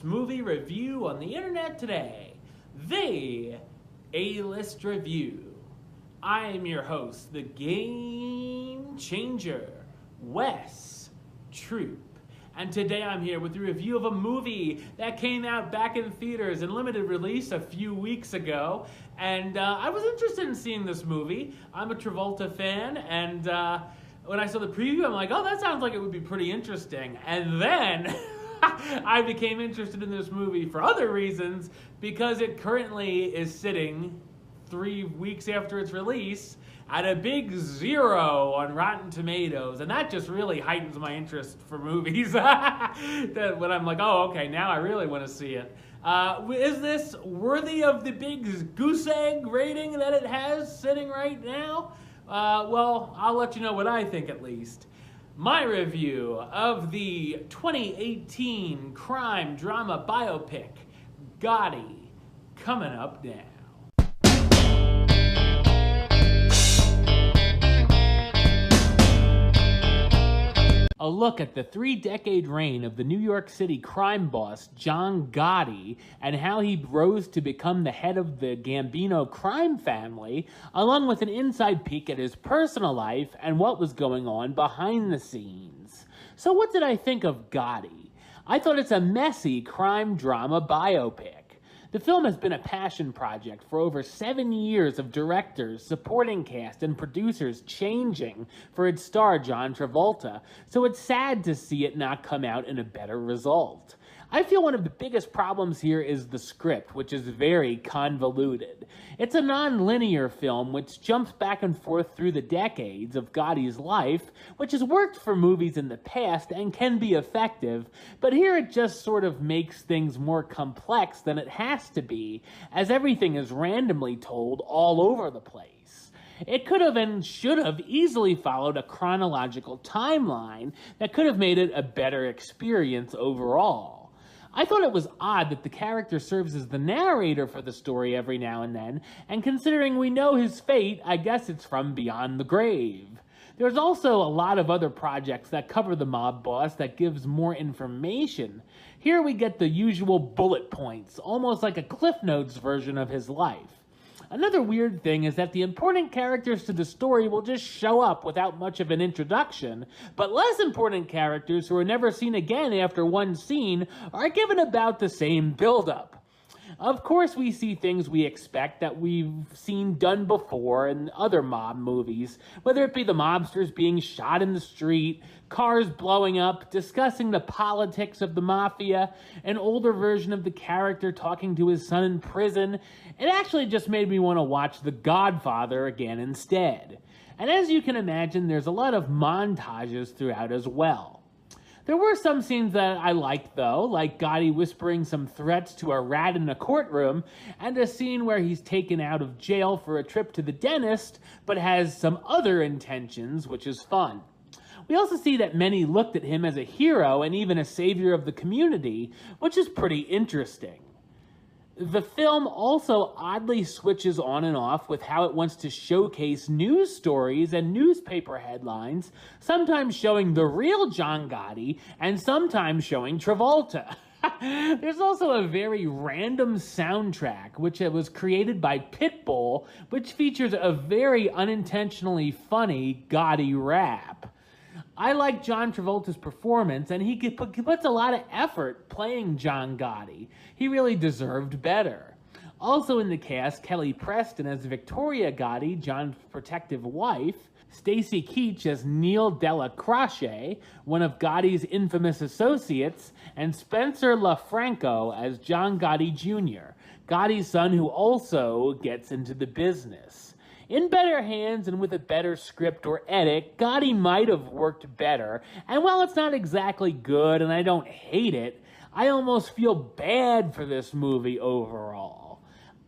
movie review on the internet today, the A-List Review. I am your host, the Game Changer, Wes Troop. And today I'm here with a review of a movie that came out back in theaters in limited release a few weeks ago. And I was interested in seeing this movie. I'm a Travolta fan, and when I saw the preview, I'm like, oh, that sounds like it would be pretty interesting. And then I became interested in this movie for other reasons, because it currently is sitting 3 weeks after its release at a big 0 on Rotten Tomatoes, and that just really heightens my interest for movies. That when I'm like, oh, okay, now I really want to see it. Is this worthy of the big goose egg rating that it has sitting right now? Well, I'll let you know what I think at least. My review of the 2018 crime drama biopic, Gotti, coming up now. A look at the 3-decade reign of the New York City crime boss John Gotti and how he rose to become the head of the Gambino crime family, along with an inside peek at his personal life and what was going on behind the scenes. So what did I think of Gotti? I thought it's a messy crime drama biopic. The film has been a passion project for over 7 years of directors, supporting cast, and producers changing for its star John Travolta, so it's sad to see it not come out in a better result. I feel one of the biggest problems here is the script, which is very convoluted. It's a non-linear film which jumps back and forth through the decades of Gotti's life, which has worked for movies in the past and can be effective, but here it just sort of makes things more complex than it has to be, as everything is randomly told all over the place. It could have and should have easily followed a chronological timeline that could have made it a better experience overall. I thought it was odd that the character serves as the narrator for the story every now and then, and considering we know his fate, I guess it's from beyond the grave. There's also a lot of other projects that cover the mob boss that gives more information. Here we get the usual bullet points, almost like a Cliff Notes version of his life. Another weird thing is that the important characters to the story will just show up without much of an introduction, but less important characters who are never seen again after one scene are given about the same build-up. Of course, we see things we expect that we've seen done before in other mob movies, whether it be the mobsters being shot in the street, cars blowing up, discussing the politics of the mafia, an older version of the character talking to his son in prison. It actually just made me want to watch The Godfather again instead. And as you can imagine, there's a lot of montages throughout as well. There were some scenes that I liked, though, like Gotti whispering some threats to a rat in a courtroom, and a scene where he's taken out of jail for a trip to the dentist, but has some other intentions, which is fun. We also see that many looked at him as a hero and even a savior of the community, which is pretty interesting. The film also oddly switches on and off with how it wants to showcase news stories and newspaper headlines, sometimes showing the real John Gotti and sometimes showing Travolta. There's also a very random soundtrack, which was created by Pitbull, which features a very unintentionally funny Gotti rap. I like John Travolta's performance, and he puts a lot of effort playing John Gotti. He really deserved better. Also in the cast, Kelly Preston as Victoria Gotti, John's protective wife, Stacy Keach as Neil Della Croce, one of Gotti's infamous associates, and Spencer LaFranco as John Gotti Jr., Gotti's son who also gets into the business. In better hands and with a better script or edit, Gotti might have worked better, and while it's not exactly good and I don't hate it, I almost feel bad for this movie overall.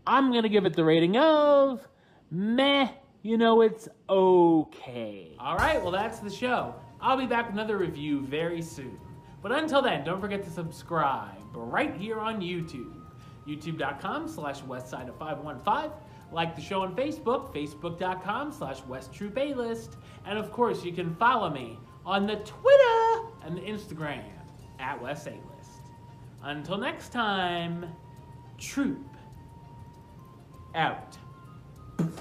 I'm going to give it the rating of meh. It's okay. Alright, well that's the show. I'll be back with another review very soon. But until then, don't forget to subscribe right here on YouTube. youtube.com/westside515. Like the show on Facebook, facebook.com/WestTroopAlist. And of course, you can follow me on the Twitter and the Instagram @WestAlist. Until next time, Troop out.